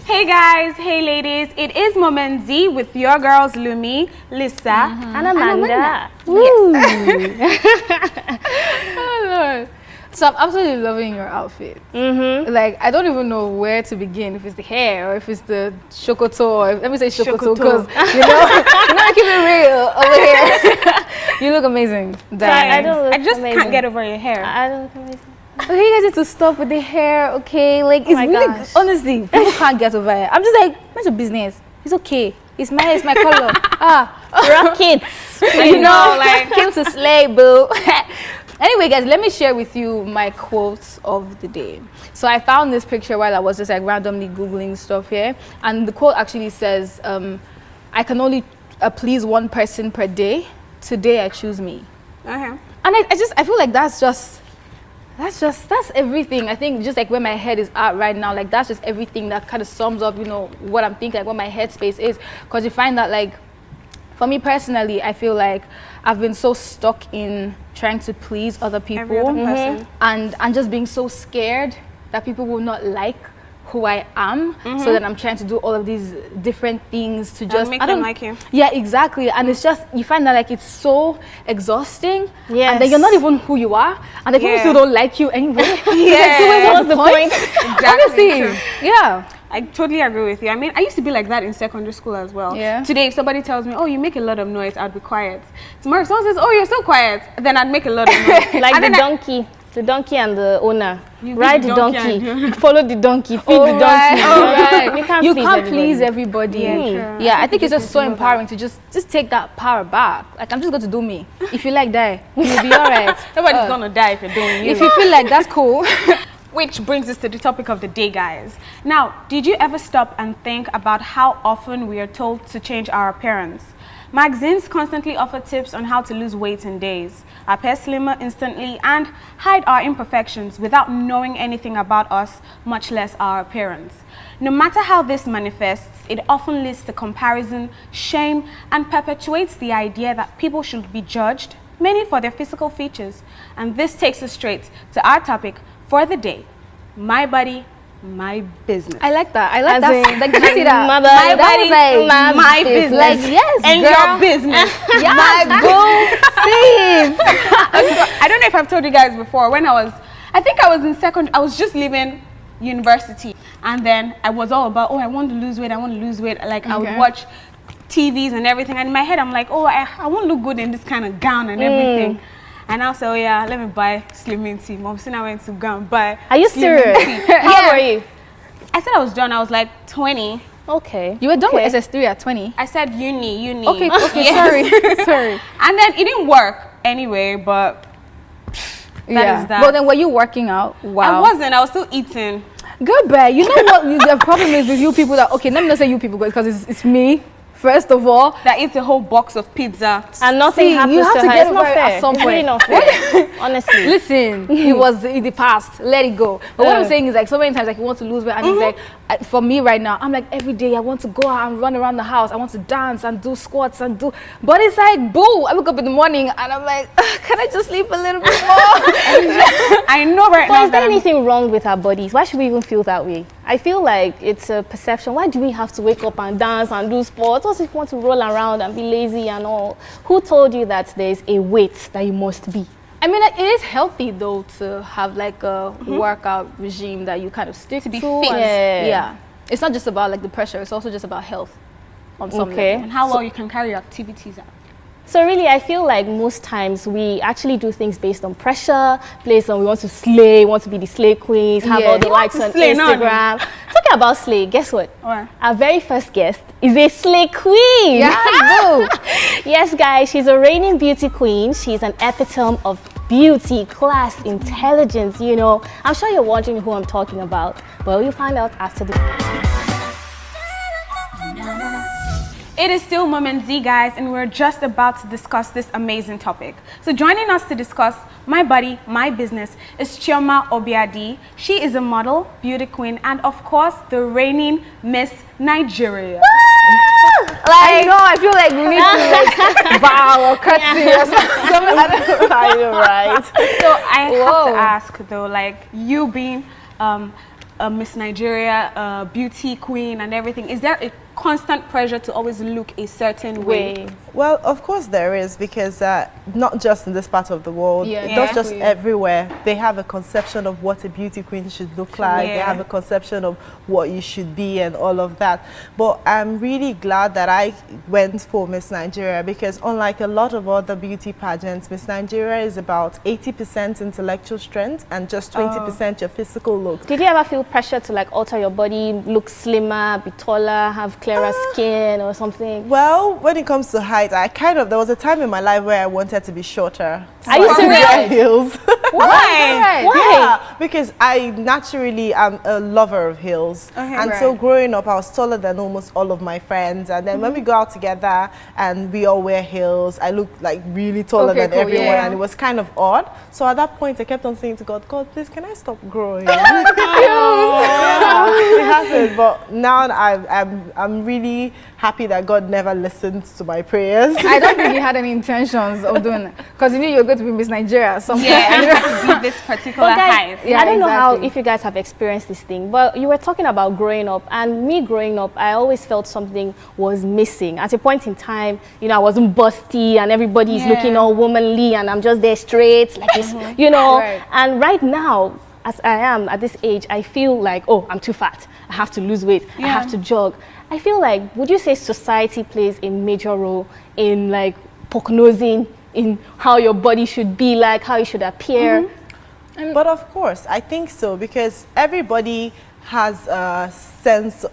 Hey guys, hey ladies, it is Moment Z with your girls Lumi, Lisa, and Amanda. Yes. Oh, Lord. So I'm absolutely loving your outfit. Like, I don't even know where to begin, if it's the hair or if it's the shokoto, or let me say shokoto because you know, keep it real over here. You look amazing. I just can't get over your hair. I don't look amazing. Okay, you guys need to stop with the hair, okay? Like, it's really, honestly, people can't get over it. I'm just like, what's your business? It's okay. It's my color. Rockets. You know, like, came to slay, boo. Anyway, guys, let me share with you my quotes of the day. So I found this picture while I was just like randomly Googling stuff here. And the quote actually says, I can only please one person per day. Today I choose me. And I feel like that's everything. I think just like where my head is at right now, like that's just everything that kind of sums up, you know, what I'm thinking, like what my headspace is. Because you find that, like, for me personally, I feel like I've been so stuck in trying to please other people. Every other person. And just being so scared that people will not like who I am, so that I'm trying to do all of these different things to just make them like you. Yeah, exactly. And it's just, you find that like it's so exhausting. Yes. And then you're not even who you are, and the people still don't like you anyway. Yeah. So what's the point? Exactly. Honestly, yeah. I totally agree with you. I mean, I used to be like that in secondary school as well. Yeah. Today, if somebody tells me, oh, you make a lot of noise, I'd be quiet. Tomorrow, someone says, oh, you're so quiet, then I'd make a lot of noise. Like the donkey. The donkey and the owner. Ride the donkey. Follow the donkey. Feed the donkey. Right. You can't please everybody. Yeah, I think it's just so empowering to just take that power back. Like, I'm just going to do me. If you like, die. You'll be all right. Nobody's going to die if you're doing you. If you feel like that's cool. Which brings us to the topic of the day, guys. Now, did you ever stop and think about how often we are told to change our appearance? Magazines constantly offer tips on how to lose weight in days, appear slimmer instantly, and hide our imperfections without knowing anything about us, much less our appearance. No matter how this manifests, it often leads to comparison, shame, and perpetuates the idea that people should be judged mainly for their physical features. And this takes us straight to our topic for the day: my body, my business. I like that. I like that. Like, did you see that? My body, like, my business. Like, yes, and girl. your business. My go. I don't know if I've told you guys before. When I think I was in I was just leaving university, and then I was all about, oh, I want to lose weight. Like, I would watch TVs and everything, and in my head I'm like, oh, I won't look good in this kind of gown and everything. And I'll say, oh yeah, let me buy slimming tea. Mom said I went to go and buy. Are you serious? How old were you? I said I was done. I was like 20. Okay. You were done with SS3 at 20? I said uni. Okay, Yes. sorry. And then it didn't work anyway, but that is that. Well, then were you working out? Wow. I wasn't. I was still eating. Good, babe. You know what the problem is with you people that, okay, let me not say you people because it's me. First of all, that eats a whole box of pizza and nothing happens you have to to her. get It's not over it fair. at some It's point. really not fair. Honestly. Listen, it was in the past. Let it go. But what I'm saying is, like, so many times, like, you want to lose weight, and it's like, for me right now, I'm like, every day I want to go out and run around the house. I want to dance and do squats and do. But it's like, boo! I wake up in the morning and I'm like, can I just sleep a little bit more? I know right now. But is there anything wrong with our bodies? Why should we even feel that way? I feel like it's a perception. Why do we have to wake up and dance and do sports? What if you want to roll around and be lazy and all? Who told you that there's a weight that you must be? I mean, it is healthy though to have like a workout regime that you kind of stick to. Be and- fit. Yeah. It's not just about like the pressure. It's also just about health on some level. And how well you can carry your activities out. So really, I feel like most times we actually do things based on pressure, based on we want to slay, want to be the slay queens, have all the You want likes to on slay, no, Instagram. Talking about slay, guess what? What? Our very first guest is a slay queen. Yeah, Yes, guys, she's a reigning beauty queen. She's an epitome of beauty, class, intelligence, you know. I'm sure you're wondering who I'm talking about, but you'll find out after the... It is still Moment Z, guys, and we're just about to discuss this amazing topic. So joining us to discuss my body, my business is Chioma Obiadi. She is a model, beauty queen, and of course, the reigning Miss Nigeria. I know, I feel like we need to like bow or curtsy or something. I know, right? So I have to ask though, like you being a Miss Nigeria, a beauty queen and everything, is there a constant pressure to always look a certain way? Well, of course there is, because not just in this part of the world, not just everywhere, they have a conception of what a beauty queen should look like. They have a conception of what you should be and all of that. But I'm really glad that I went for Miss Nigeria, because unlike a lot of other beauty pageants, Miss Nigeria is about 80% intellectual strength and just 20% your physical look. Did you ever feel pressure to like alter your body, look slimmer, be taller, have clearer skin or something? Well, when it comes to height, there was a time in my life where I wanted to be shorter. Are you serious? Heels. Why? Yeah, because I naturally am a lover of heels. And so growing up, I was taller than almost all of my friends. And then when we go out together and we all wear heels, I look like really taller than everyone. And it was kind of odd. So at that point, I kept on saying to God, God, please, can I stop growing? It happened. But now I'm really happy that God never listened to my prayers. I don't think he had any intentions of doing it, because he knew you were going to be Miss Nigeria. To be this particular height. I don't know how, if you guys have experienced this thing, but you were talking about growing up, and me growing up, I always felt something was missing. At a point in time, you know, I wasn't busty and everybody's looking all womanly and I'm just there straight, like this, you know. And right now, as I am at this age, I feel like, oh, I'm too fat. I have to lose weight. I have to jog. I feel like, would you say society plays a major role in like prognosing in how your body should be like, how you should appear? But of course, I think so, because everybody has a sense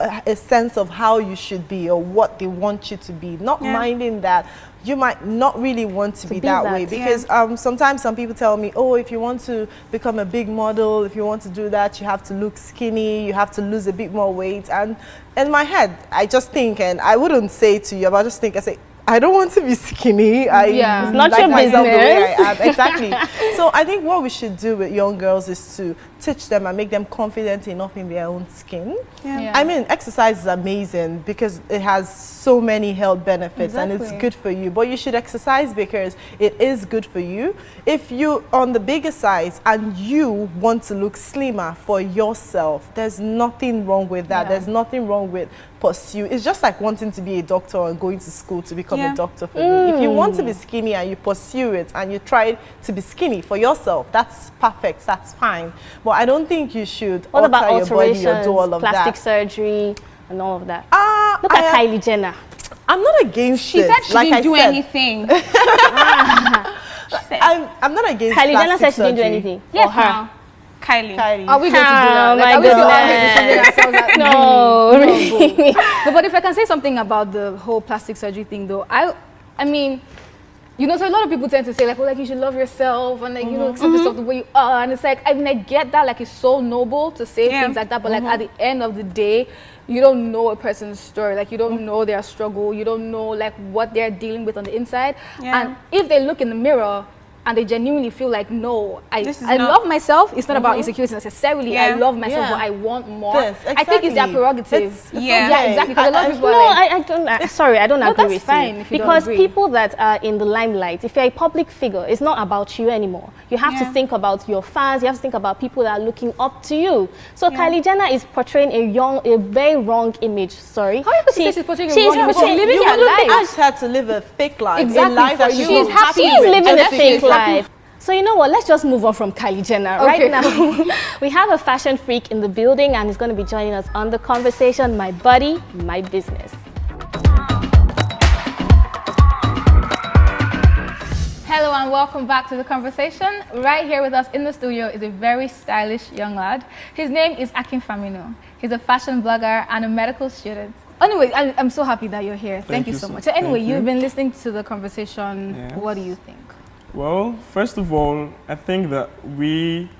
of how you should be or what they want you to be, not minding that you might not really want to be that way, because sometimes some people tell me, oh, if you want to become a big model, if you want to do that, you have to look skinny, you have to lose a bit more weight. And in my head, I just think, and I wouldn't say to you, but I just think, I say, I don't want to be skinny. It's not your business. The way I am. Exactly. So I think what we should do with young girls is to teach them and make them confident enough in their own skin. I mean, exercise is amazing because it has so many health benefits and it's good for you. But you should exercise because it is good for you. If you're on the bigger size and you want to look slimmer for yourself, there's nothing wrong with that. There's nothing wrong with pursue. It's just like wanting to be a doctor and going to school to become a doctor for me. If you want to be skinny and you pursue it and you try to be skinny for yourself, that's perfect, that's fine. But I don't think you should alter your body or do all of plastic surgery and all of that. Look at Kylie Jenner. I'm not against she it. Said she didn't do anything. I'm not against Kylie Jenner said she didn't do surgery. anything. Yes, her. Kylie. Are we going to do that? Like, my goodness. No, really. No, but if I can say something about the whole plastic surgery thing, though, I mean, you know, so a lot of people tend to say, like, oh, like, you should love yourself and, like, you know, accept yourself the way you are. And it's like, I mean, I get that, like, it's so noble to say things like that, but, like, at the end of the day, you don't know a person's story. Like, you don't know their struggle. You don't know, like, what they're dealing with on the inside. And if they look in the mirror and they genuinely feel like, no, I love myself. It's not about insecurity necessarily. I love myself, but I want more. I think it's their prerogative. It's exactly. Because a lot of people I don't agree with you. If you because don't agree. people that are in the limelight, if you're a public figure, it's not about you anymore. You have to think about your fans. You have to think about people that are looking up to you. So Kylie Jenner is portraying a very wrong image. Sorry. How are you going to say she's portraying a wrong image? She's living her life. Ask her to live a fake life. Exactly. A life that She's living a fake life. So you know what, let's just move on from Kylie Jenner. Right now, we have a fashion freak in the building and he's going to be joining us on the conversation, My Body, My Business. Hello and welcome back to the conversation. Right here with us in the studio is a very stylish young lad. His name is Akin Faminu. He's a fashion blogger and a medical student. Anyway, I'm so happy that you're here. Thank you so much. So anyway, you've been listening to the conversation. What do you think? Well, first of all, I think that we,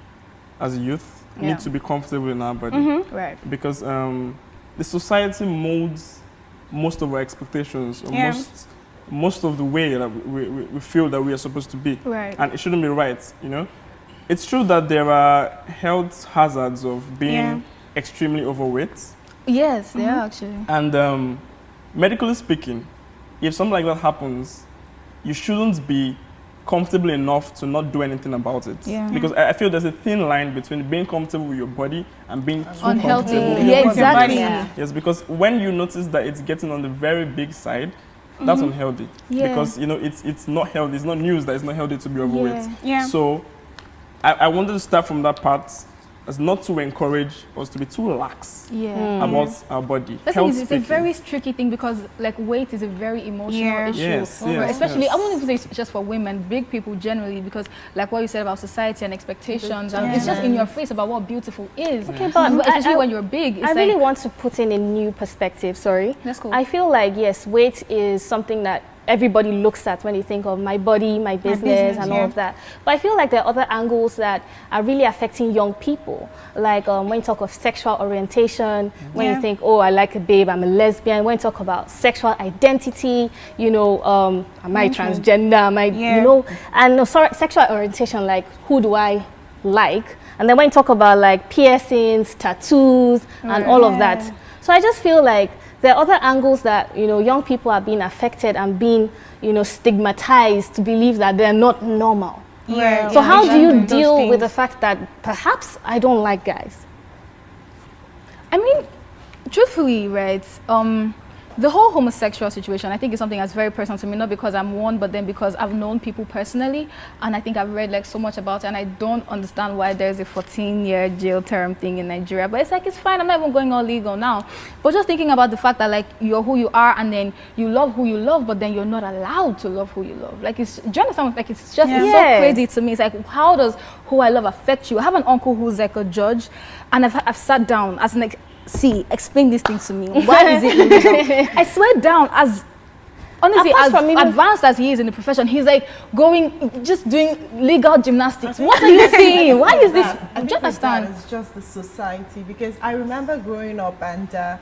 as a youth, need to be comfortable in our body. Right. Because the society molds most of our expectations, or most of the way that we feel that we are supposed to be. Right. And it shouldn't be right, you know? It's true that there are health hazards of being extremely overweight. Yes, they are actually. And medically speaking, if something like that happens, you shouldn't be comfortable enough to not do anything about it. Yeah. Because I feel there's a thin line between being comfortable with your body and being too Unhealthy. comfortable with Yeah, your exactly. body. Yeah. Yes, because when you notice that it's getting on the very big side, that's unhealthy. Yeah. Because you know it's not healthy. It's not news that it's not healthy to be overweight. Yeah. So I wanted to start from that part as not to encourage us to be too lax about our body. That's Health it's a speaking. very tricky thing because like weight is a very emotional issue. Yes, Especially, yes. I wouldn't even say it's just for women, big people generally, because like what you said about society and expectations, and it's just in your face about what beautiful is. Okay, but Especially when you're big. It's I really like, want to put in a new perspective, sorry. That's cool. I feel like, yes, weight is something that everybody looks at when you think of my body, my business, and all of that. But I feel like there are other angles that are really affecting young people. Like when you talk of sexual orientation, when you think, oh, I like a babe, I'm a lesbian. When you talk about sexual identity, you know, am I transgender? Am I, you know, and sexual orientation, like who do I like? And then when you talk about like piercings, tattoos, and all of that. So I just feel like there are other angles that, you know, young people are being affected and being, you know, stigmatized to believe that they're not normal. Yeah. So how do you Those deal with things. the fact that perhaps I don't like guys? I mean, truthfully, right? The whole homosexual situation, I think, is something that's very personal to me, not because I'm one, but then because I've known people personally, and I think I've read like so much about it, and I don't understand why there's a 14-year jail term thing in Nigeria. But it's like, it's fine, I'm not even going all legal now. But just thinking about the fact that like you're who you are, and then you love who you love, but then you're not allowed to love who you love. Like, do you understand? Like, it's just it's so crazy to me. It's like, how does who I love affect you? I have an uncle who's like a judge, and I've sat down as like, see, explain this thing to me. Why is it illegal? I swear down, as honestly, Apart as from even advanced as he is in the profession, he's like just doing legal gymnastics. What are you saying? Why is this? I Do think you with that, understand? it's just the society, because I remember growing up and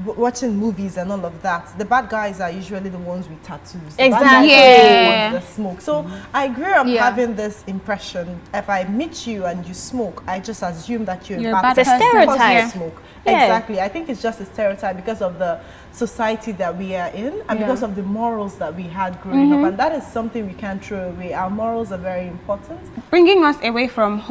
watching movies and all of that. The bad guys are usually the ones with tattoos. The bad guys are the ones that smoke. So I grew up having this impression: if I meet you and you smoke, I just assume that you're a bad person stereotype. because you smoke. Yeah. Exactly. I think it's just a stereotype because of the society that we are in and because of the morals that we had growing up, and that is something we can't throw away. Our morals are very important. Bringing us away from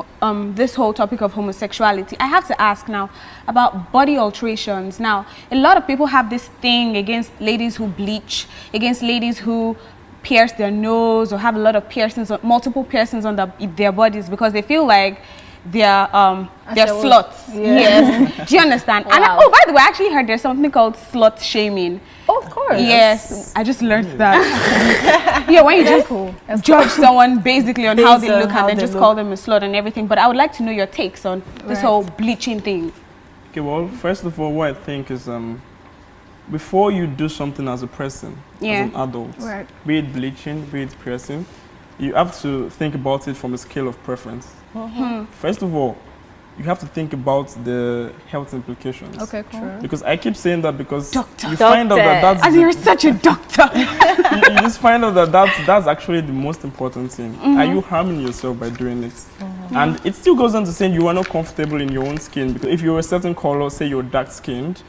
this whole topic of homosexuality, I have to ask now about body alterations. Now, a lot of people have this thing against ladies who bleach, against ladies who pierce their nose or have a lot of piercings, multiple piercings on their bodies, because they feel like they're sluts. Yes. Do you understand? Wow. And oh, by the way, I actually heard there's something called slut shaming. Oh, of course. Yes, I just learned that. Yeah, when you just judge someone basically on how they look and then just call them a slut and everything. But I would like to know your takes on this whole bleaching thing. Okay, well, first of all, what I think is before you do something as a person, as an adult, be it bleaching, be it piercing, you have to think about it from a scale of preference. First of all, you have to think about the health implications. Okay, cool. Because I keep saying that because Doctor. you find out that that's And you're such a doctor. you just find out that that's actually the most important thing. Are you harming yourself by doing it? And it still goes on to saying you are not comfortable in your own skin, because if you're a certain color, say you're dark skinned,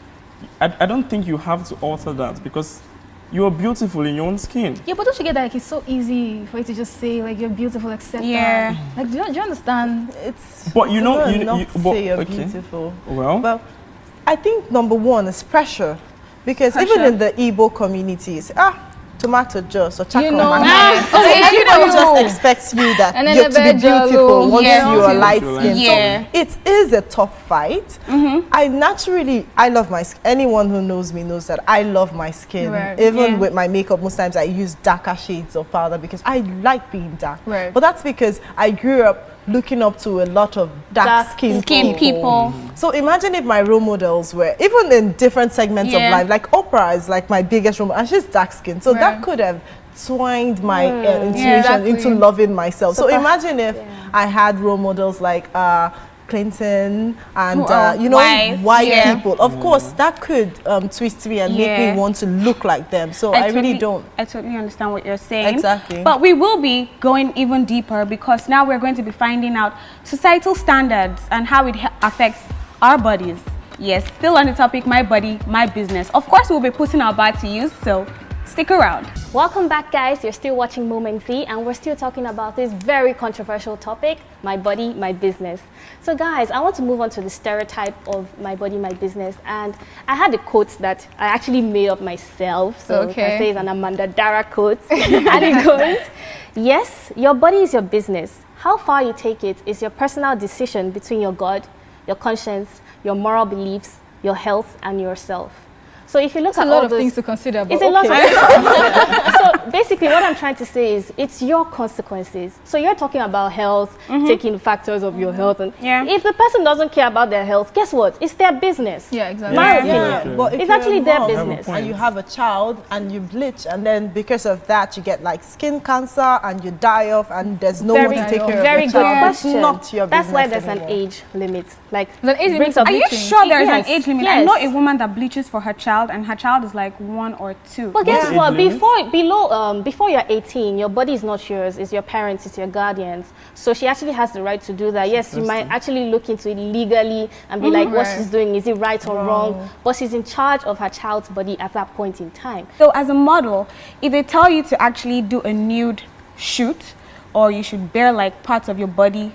I don't think you have to alter that, because you're beautiful in your own skin. Yeah, but don't you get that like it's so easy for you to just say like you're beautiful, accept Yeah. that? Like, do you understand? But you know, not you enough to say you're beautiful. Well, I think number one is pressure, because even in the Igbo communities, tomato juice or chocolate. You know, Everybody just expects you that And then you're to be beautiful once yeah. you are light skinned. Yeah. So it is a tough fight. I love my skin. Anyone who knows me knows that I love my skin. Right. Even with my makeup, most times I use darker shades of powder because I like being dark. Right. But that's because I grew up looking up to a lot of dark-skinned people. So imagine if my role models were, even in different segments of life, like Oprah is like my biggest role model, and she's dark-skinned. So that could have twined my intuition into loving myself. So imagine if I had role models like Clinton and white people. Of course, that could twist me and make me want to look like them. So I really don't. I totally understand what you're saying. Exactly. But we will be going even deeper, because now we're going to be finding out societal standards and how it affects our bodies. Yes, still on the topic, my body, my business. Of course, we'll be putting our body to use, so stay Stick around. Welcome back, guys. You're still watching Moment Z, and we're still talking about this very controversial topic, my body, my business. So guys, I want to move on to the stereotype of my body, my business. And I had a quote that I actually made up myself. So I say it's an Amanda Dara quote. And it goes, yes, your body is your business. How far you take it is your personal decision between your God, your conscience, your moral beliefs, your health, and yourself. So if you look at a lot of things to consider, but it's a lot of So basically what I'm trying to say is it's your consequences. So you're talking about health, taking factors of your health. And if the person doesn't care about their health, guess what? It's their business. Yeah, exactly. My opinion. But it's actually their business. And you have a child and you bleach, and then because of that you get like skin cancer and you die off, and there's no one to take care of Very your good child. question. That's not your business. That's why there's anymore. an age limit. Like, there's an age limit. Are you sure there is an age limit? Yes. I know a woman that bleaches for her child, and her child is like 1 or 2. But guess what? Before you're 18, your body is not yours. It's your parents. It's your guardians. So she actually has the right to do that. Yes, you might actually look into it legally and be like, what she's doing, is it right or wrong? But she's in charge of her child's body at that point in time. So as a model, if they tell you to actually do a nude shoot, or you should bare like parts of your body,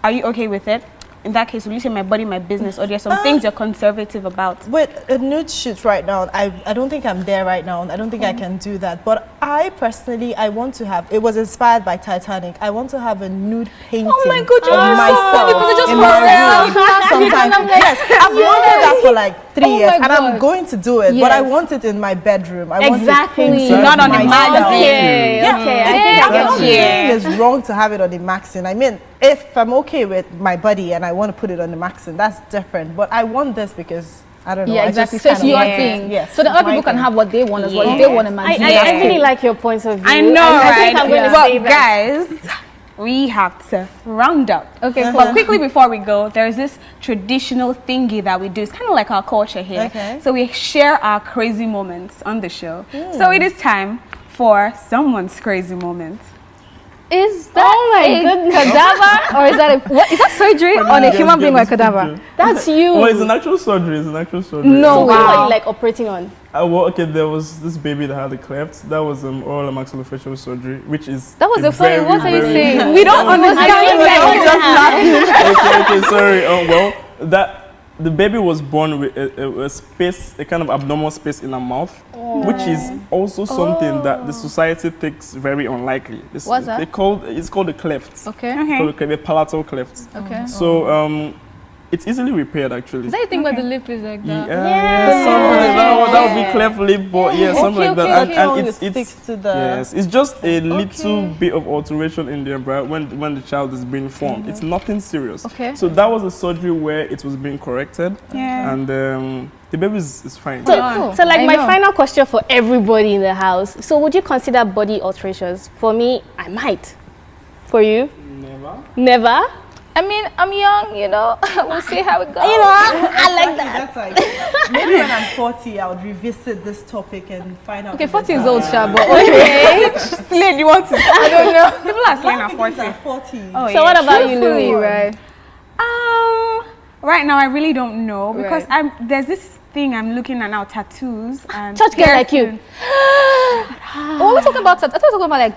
are you okay with it? In that case, will you say my body, my business, or there's some things you're conservative about? With a nude shoot right now, I don't think I'm there right now. I don't think I can do that. But I personally, I want to have, it was inspired by Titanic. I want to have a nude painting Oh my God, of myself in my room. Sometime. Yes, I've wanted that for like 3 years, and I'm going to do it. But I want it in my bedroom. I want it painted not on the myself. Okay, I think It's wrong to have it on the maxim. I mean, if I'm okay with my body and I want to put it on the maxim, that's different. But I want this because I don't know. Yeah, exactly. So it's your thing. Yes, so the other people can have what they want as well. If they want to manage. I really like your points of view. I know, I right? think I'm going to Well, say that. guys, we have to round up. Okay, but quickly before we go, there's this traditional thingy that we do. It's kind of like our culture here. Okay. So we share our crazy moments on the show. So it is time for someone's crazy moment. Is that a cadaver, or is that is that surgery on a human being or a cadaver? That's you. Well, it's an actual surgery. It's an actual surgery. No, What are you like operating on? Well, okay, there was this baby that had a cleft. That was oral and maxillofacial surgery, which is That was a funny. What are you saying? We don't understand. Okay, sorry. Well, the baby was born with a space, a kind of abnormal space in her mouth, which is also something that the society thinks very unlikely. What's that? It's called a cleft. Okay. Called a palatal cleft. Okay. So it's easily repaired actually. Is that the thing where the lip is like that? Yeah, something like that. That would be cleft lip, but yeah, something like that. And it's just a little bit of alteration in the embryo when the child is being formed. It's nothing serious. Okay. So that was a surgery where it was being corrected. Yeah. And the baby is fine. So like my final question for everybody in the house. So would you consider body alterations? For me, I might. For you? Never? I mean, I'm young, you know. We'll see how it goes. You know, I like that. That's like, maybe when I'm 40, I would revisit this topic and find out. Okay, 40 is old, Shabo. Okay. Slade, you want to? I don't know. People are slaying at 40. Oh, so what about you, Louis? Right. Right now, I really don't know because there's this thing I'm looking at now, tattoos and church girl like you. What are we talking about? I thought we were talking about like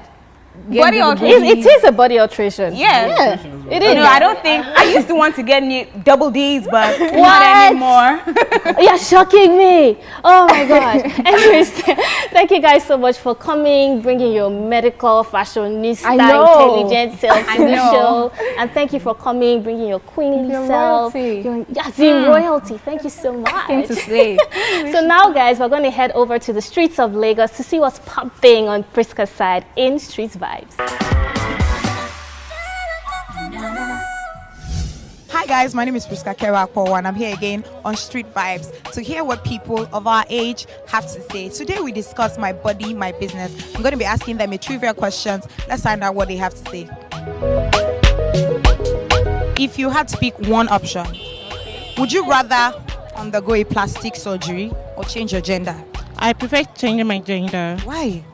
body alteration. It is a body alteration. Yeah. It is. No, I don't think. I used to want to get double D's, but not anymore. You're shocking me. Oh my gosh. Anyways, thank you guys so much for coming, bringing your medical, fashionista, intelligent self to the show. And thank you for coming, bringing your queenly self. Royalty. Thank you so much. Came to slay. So now, guys, we're going to head over to the streets of Lagos to see what's popping on Priska's side in Streets Vibes. Hi guys, my name is Priska Kerakpo and I'm here again on Street Vibes to hear what people of our age have to say. Today we discuss my body, my business. I'm going to be asking them a trivia questions. Let's find out what they have to say. If you had to pick one option, would you rather undergo a plastic surgery or change your gender? I prefer changing my gender. Why?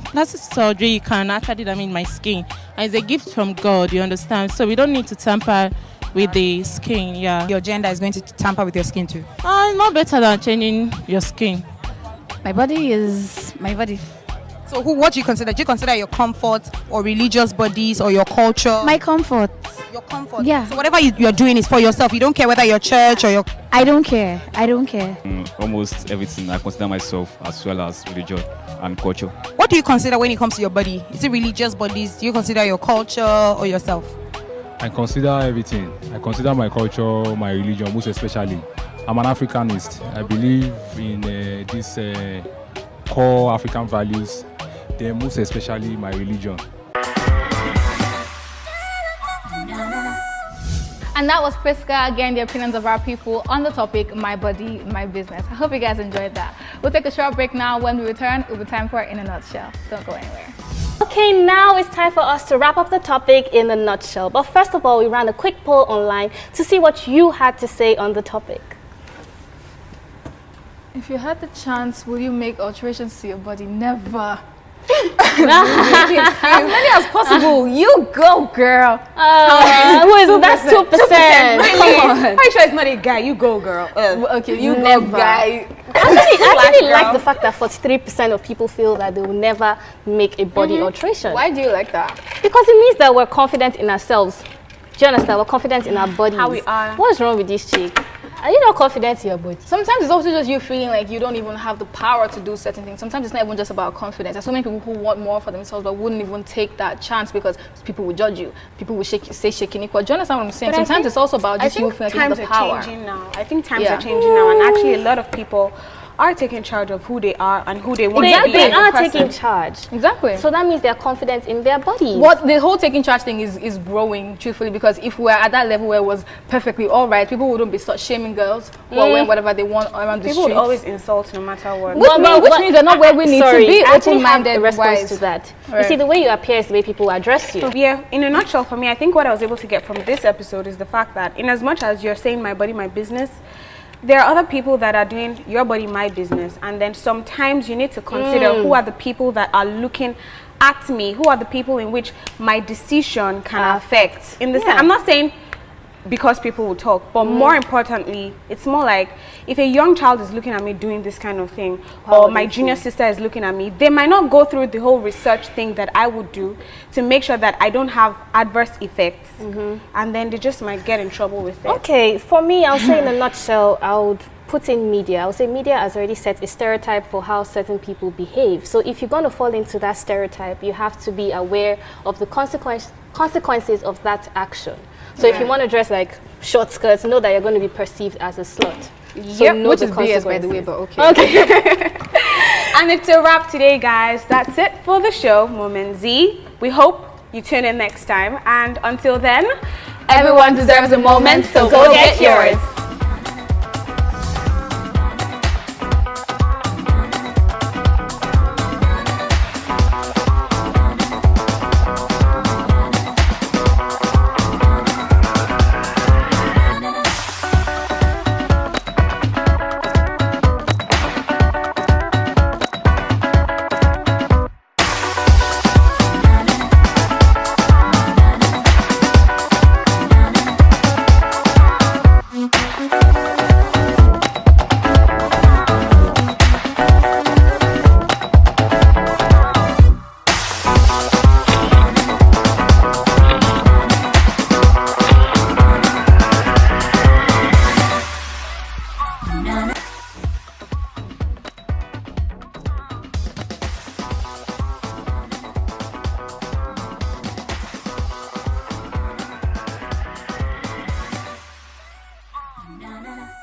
Plastic surgery, you can actually damage my skin. And it's a gift from God, you understand? So we don't need to tamper with the skin, yeah. Your gender is going to tamper with your skin too? It's not better than changing your skin. My body is My body. So what do you consider? Do you consider your comfort or religious bodies or your culture? My comfort. Your comfort? Yeah. So whatever you're doing is for yourself. You don't care whether you're church or your... I don't care. Almost everything. I consider myself as well as religion and culture. What do you consider when it comes to your body? Is it religious bodies? Do you consider your culture or yourself? I consider everything. I consider my culture, my religion, most especially. I'm an Africanist. I believe in these core African values, then most especially my religion. And that was Priska, again, the opinions of our people on the topic, my body, my business. I hope you guys enjoyed that. We'll take a short break now. When we return, it'll be time for In a Nutshell. Don't go anywhere. Okay, now it's time for us to wrap up the topic in a nutshell. But first of all, we ran a quick poll online to see what you had to say on the topic. If you had the chance, would you make alterations to your body? Never. As many as possible. You go, girl. Who is it? That's 2%. Come on. Are you sure it's not a guy? You go, girl. Okay, you Never. go, guy. I actually like the fact that 43% of people feel that they will never make a body alteration. Why do you like that? Because it means that we're confident in ourselves. Do you understand? We're confident in our bodies. How we are. What's wrong with this chick? Are you not confident in your body? Sometimes it's also just you feeling like you don't even have the power to do certain things. Sometimes it's not even just about confidence. There's so many people who want more for themselves but wouldn't even take that chance because people will judge you. People will say shaking equal. Do you understand what I'm saying? But sometimes it's also about just you feeling like you have the power. Times are changing now. I think times are changing now, and actually a lot of people are taking charge of who they are and who they want to be. They are taking charge. Exactly. So that means they're confident in their bodies. What the whole taking charge thing is growing, truthfully, because if we're at that level where it was perfectly all right, people wouldn't be start shaming girls who are wearing whatever they want around the streets. People would always insult no matter what. Which means they're not where we need to be. Open-minded response to that. Right. You see, the way you appear is the way people address you. Yeah, in a nutshell, for me, I think what I was able to get from this episode is the fact that in as much as you're saying my body, my business, there are other people that are doing your body, my business. And then sometimes you need to consider who are the people that are looking at me, who are the people in which my decision can affect. In the I'm not saying because people will talk, but more importantly, it's more like if a young child is looking at me doing this kind of thing, or my junior sister is looking at me, they might not go through the whole research thing that I would do to make sure that I don't have adverse effects, and then they just might get in trouble with it. Okay, for me, I'll say in a nutshell, I would put in media. I would say media has already set a stereotype for how certain people behave. So if you're going to fall into that stereotype, you have to be aware of the consequences of that action. So if you want to dress like short skirts, know that you're going to be perceived as a slut. So which is BS, by the way, but okay. And it's a wrap today, guys. That's it for the show, Moment Z. We hope you tune in next time. And until then, everyone deserves a moment, so go get yours. Na na na.